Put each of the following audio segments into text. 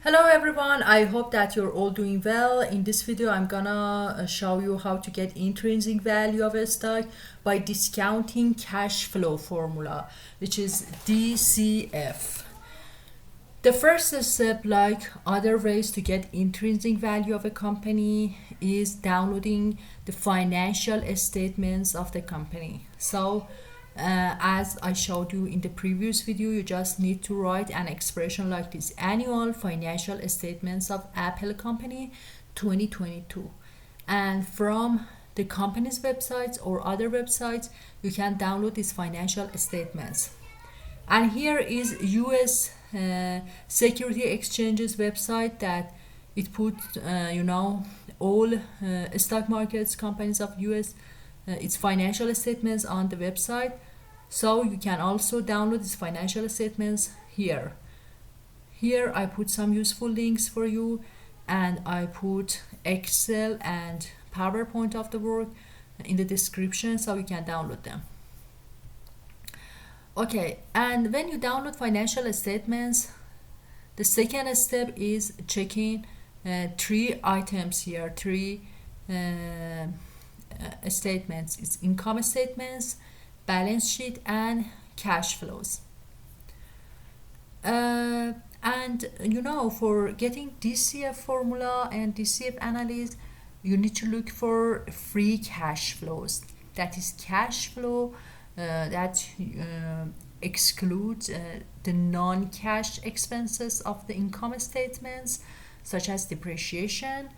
Hello everyone, I hope that you're all doing well. In this video I'm gonna show you how to get intrinsic value of a stock by discounting cash flow formula, which is DCF. The first step, like other ways to get intrinsic value of a company, is downloading the financial statements of the company. So as I showed you in the previous video, you just need to write an expression like this: annual financial statements of Apple Company 2022. And from the company's websites or other websites, you can download these financial statements. And here is US Security Exchange's website that it put all stock markets companies of US its financial statements on the website. So you can also download these financial statements here. Here I put some useful links for you, and I put Excel and PowerPoint of the work in the description so you can download them. Okay, and when you download financial statements, the second step is checking three items here, three statements. It's income statements, balance sheet, and cash flows. And for getting DCF formula and DCF analysis, you need to look for free cash flows. That is cash flow that excludes the non-cash expenses of the income statements, such as depreciation,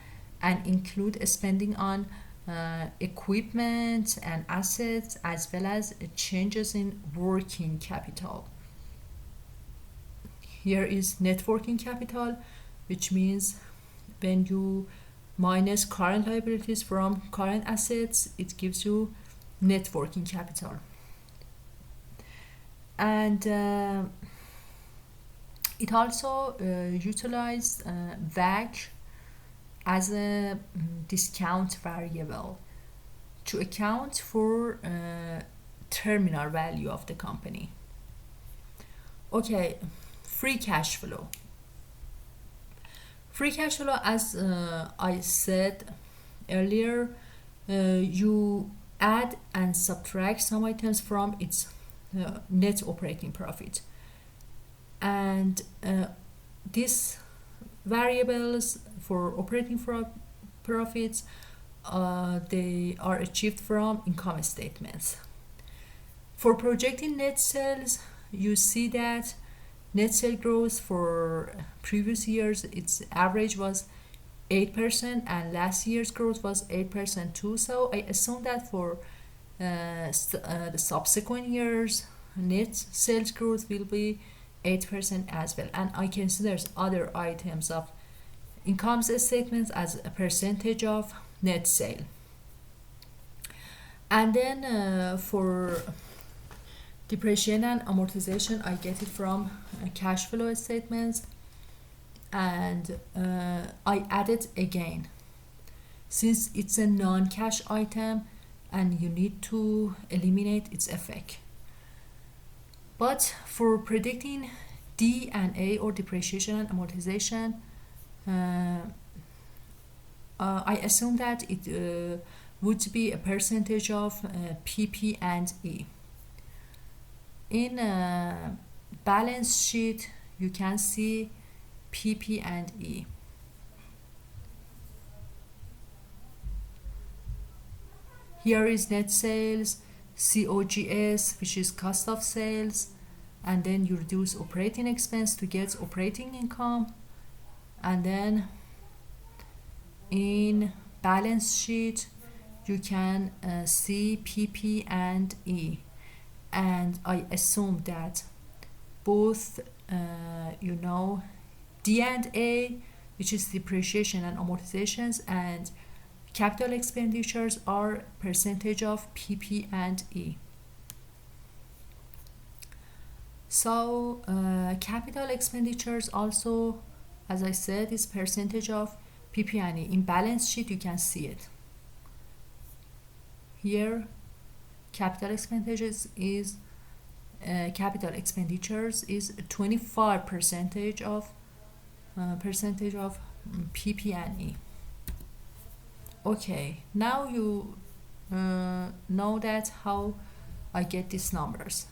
and include spending on equipment and assets, as well as changes in working capital. Here is net working capital, which means when you minus current liabilities from current assets, it gives you net working capital. And it also utilized WACC as a discount variable to account for terminal value of the company. Okay, free cash flow. Free cash flow, as I said earlier, you add and subtract some items from its net operating profit. And these variables for operating profits, they are achieved from income statements. For projecting net sales, you see that net sales growth for previous years, its average was 8%, and last year's growth was 8% too. So I assume that for the subsequent years, net sales growth will be 8% as well. And I consider other items of income statements as a percentage of net sale. And then for depreciation and amortization, I get it from cash flow statements, and I add it again since it's a non-cash item and you need to eliminate its effect. But for predicting D&A, or depreciation and amortization, I assume that it would be a percentage of PP and E. In balance sheet, you can see PP and E. Here is net sales, COGS, which is cost of sales, and then you reduce operating expense to get operating income. And then in balance sheet, you can see PP and E. And I assume that both D&A, which is depreciation and amortizations, and capital expenditures are percentage of PP and E. So capital expenditures also, as I said, is percentage of PP and E. In balance sheet, you can see it. Here, capital expenditures is 25% of percentage of PP&E. Okay, now you know that how I get these numbers,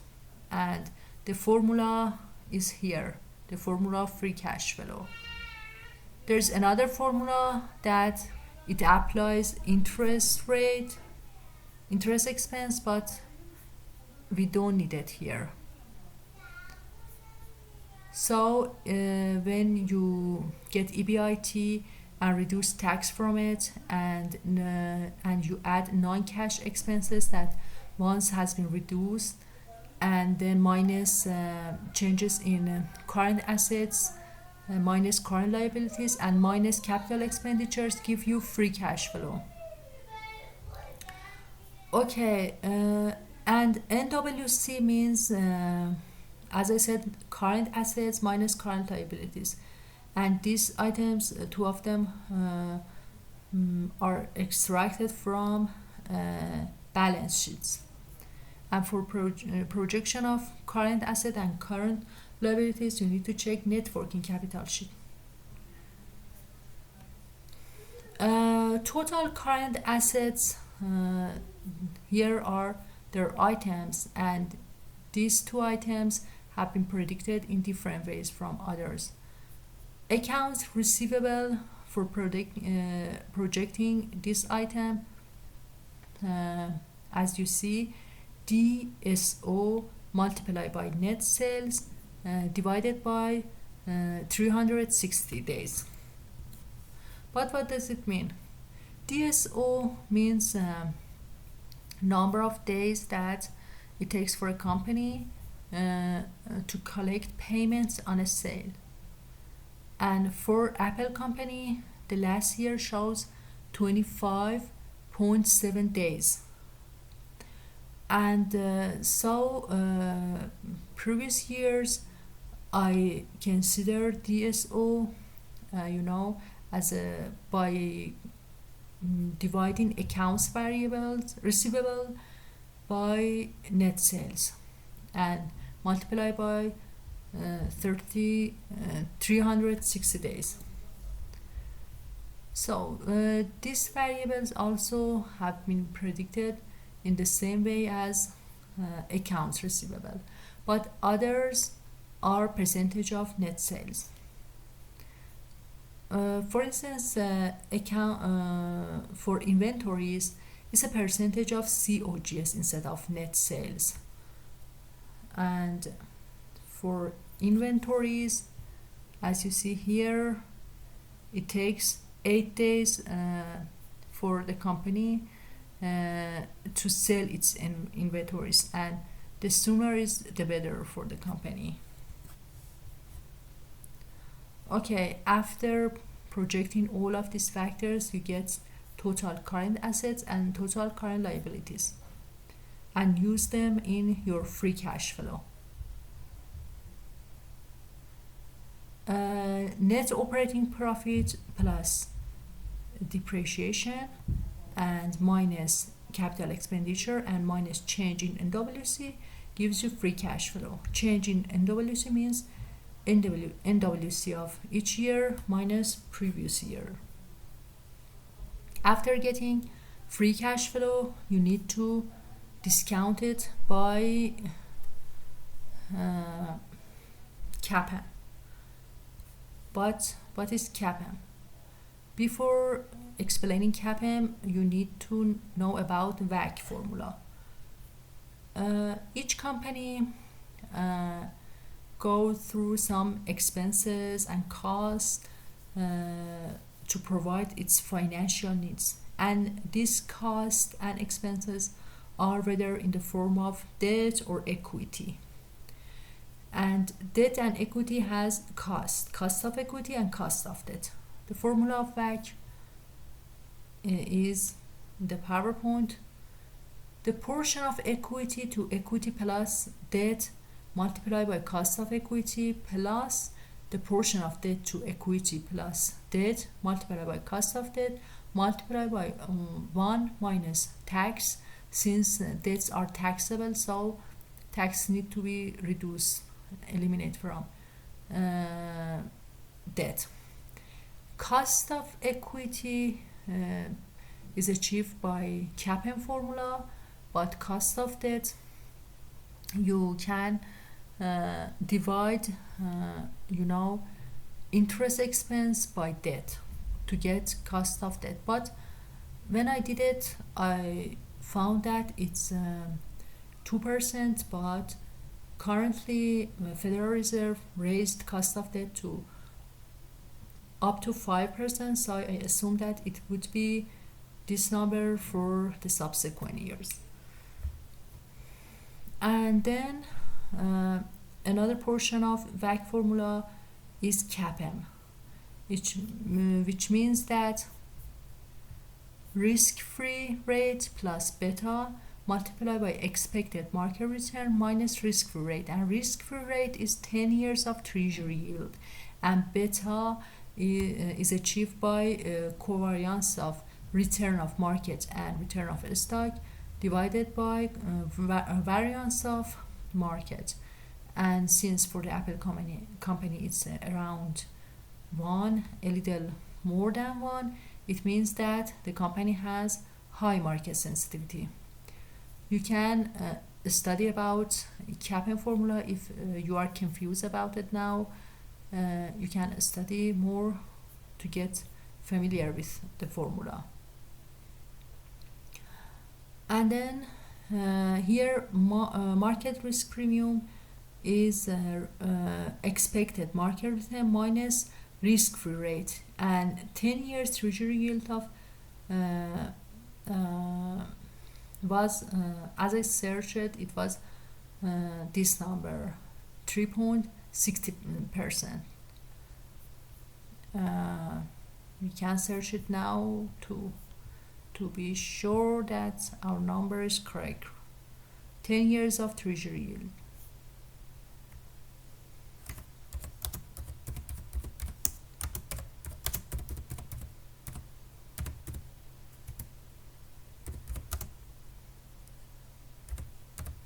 and the formula is here, the formula of free cash flow. There's another formula that it applies interest expense, but we don't need it here. So when you get EBIT and reduce tax from it, and you add non-cash expenses that once has been reduced, and then minus changes in current assets, minus current liabilities, and minus capital expenditures, give you free cash flow. Okay, and NWC means, as I said, current assets minus current liabilities. And these items, two of them are extracted from balance sheets. And for projection of current asset and current liabilities, you need to check net working capital sheet. Total current assets, here are their items, and these two items have been predicted in different ways from others. Accounts receivable, for projecting this item, as you see, DSO multiplied by net sales divided by 360 days. But what does it mean? DSO means number of days that it takes for a company to collect payments on a sale. And for Apple company, the last year shows 25.7 days. And so previous years, I consider DSO, as by dividing accounts receivable by net sales, and multiply by 360 days. So these variables also have been predicted in the same way as accounts receivable, but others are percentage of net sales. For instance, account for inventories is a percentage of COGS instead of net sales. And for inventories, as you see here, it takes 8 days for the company to sell its inventories, and the sooner is the better for the company. Okay, after projecting all of these factors, you get total current assets and total current liabilities, and use them in your free cash flow. Net operating profit plus depreciation and minus capital expenditure and minus change in NWC gives you free cash flow. Change in NWC means NWC of each year minus previous year. After getting free cash flow, you need to discount it by CAPM. But what is CAPM? Before explaining CAPM, you need to know about WACC formula. Each company go through some expenses and costs to provide its financial needs, and these costs and expenses are whether in the form of debt or equity. And debt and equity has cost of equity and cost of debt. The formula of WACC is in the PowerPoint. The portion of equity to equity plus debt multiplied by cost of equity plus the portion of debt to equity plus debt multiplied by cost of debt multiplied by 1 minus tax. Since debts are taxable, so tax need to be reduced, eliminate from, debt. Cost of equity is achieved by CAPM formula, but cost of debt you can divide interest expense by debt to get cost of debt. But when I did it, I found that it's 2%, but currently Federal Reserve raised cost of debt to up to 5%, so I assume that it would be this number for the subsequent years. And then another portion of VAC formula is CAPM, which means that risk-free rate plus beta multiplied by expected market return minus risk-free rate. And risk-free rate is 10 years of treasury yield, and beta is achieved by covariance of return of market and return of stock divided by variance of market. And since for the Apple company it's around 1, a little more than 1, it means that the company has high market sensitivity. You can study about CAPM formula if you are confused about it now. You can study more to get familiar with the formula. And then here market risk premium is expected market return minus risk-free rate, and 10 years treasury yield of was as I searched it was this number 3.60%. We can search it now to be sure that our number is correct. 10 years of treasury yield.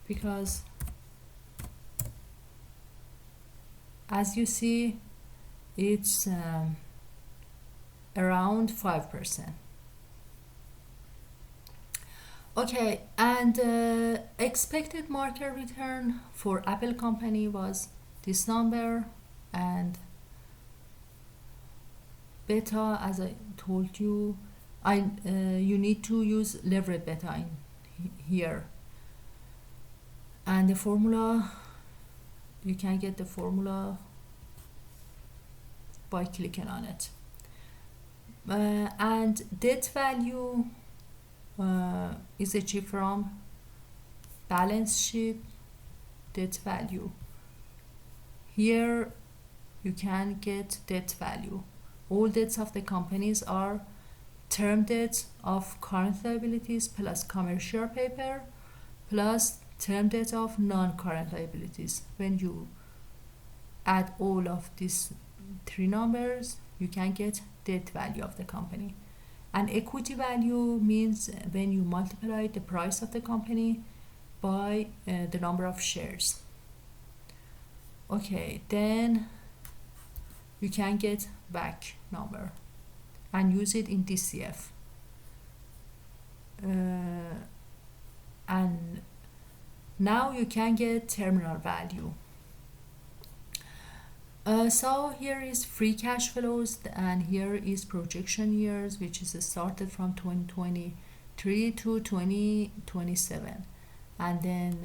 Because as you see, it's around 5%. Okay, and expected market return for Apple company was this number, and beta, as I told you, you need to use leverage beta in here. And the formula, you can get the formula by clicking on it. And debt value is achieved from balance sheet debt value. Here you can get debt value. All debts of the companies are term debt of current liabilities plus commercial paper plus term debt of non-current liabilities. When you add all of these three numbers, you can get debt value of the company. And equity value means when you multiply the price of the company by the number of shares. Okay, then you can get VAC number and use it in DCF. And now you can get terminal value. So here is free cash flows, and here is projection years, which is started from 2023 to 2027, and then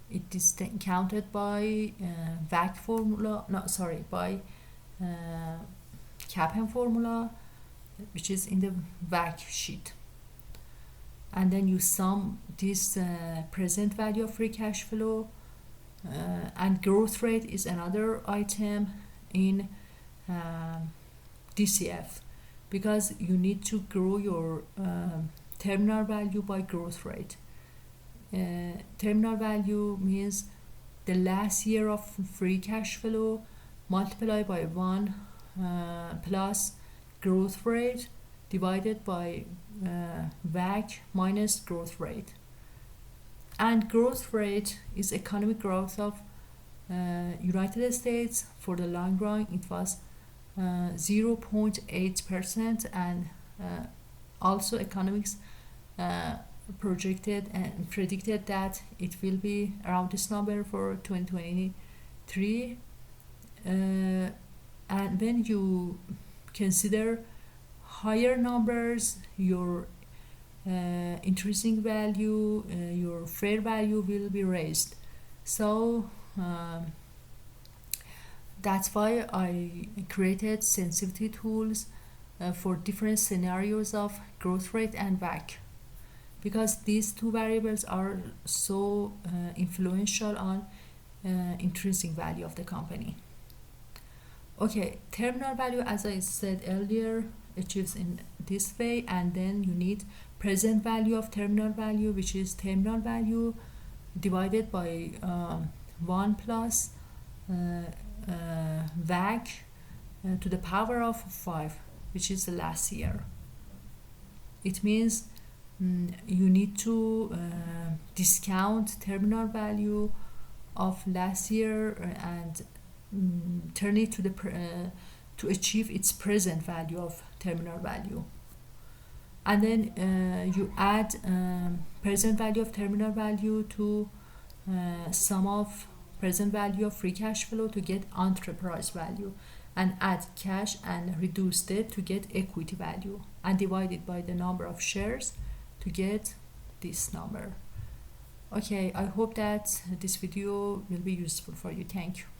it is counted by VAC formula, by CAPM formula, which is in the VAC sheet. And then you sum this present value of free cash flow, and growth rate is another item in DCF, because you need to grow your terminal value by growth rate. Terminal value means the last year of free cash flow multiplied by 1 plus growth rate divided by VAC minus growth rate. And growth rate is economic growth of United States, for the long run, it was 0.8%, and also economics projected and predicted that it will be around this number for 2023. And when you consider higher numbers, your intrinsic value, your fair value will be raised. So that's why I created sensitivity tools for different scenarios of growth rate and WACC, because these two variables are so influential on intrinsic value of the company. Okay, terminal value, as I said earlier, achieves in this way, and then you need present value of terminal value, which is terminal value divided by 1 plus WACC to the power of 5, which is the last year. It means you need to discount terminal value of last year and turn it to the to achieve its present value of terminal value, and then you add present value of terminal value to sum of present value of free cash flow to get enterprise value, and add cash and reduce debt to get equity value, and divide it by the number of shares to get this number. Okay, I hope that this video will be useful for you. Thank you.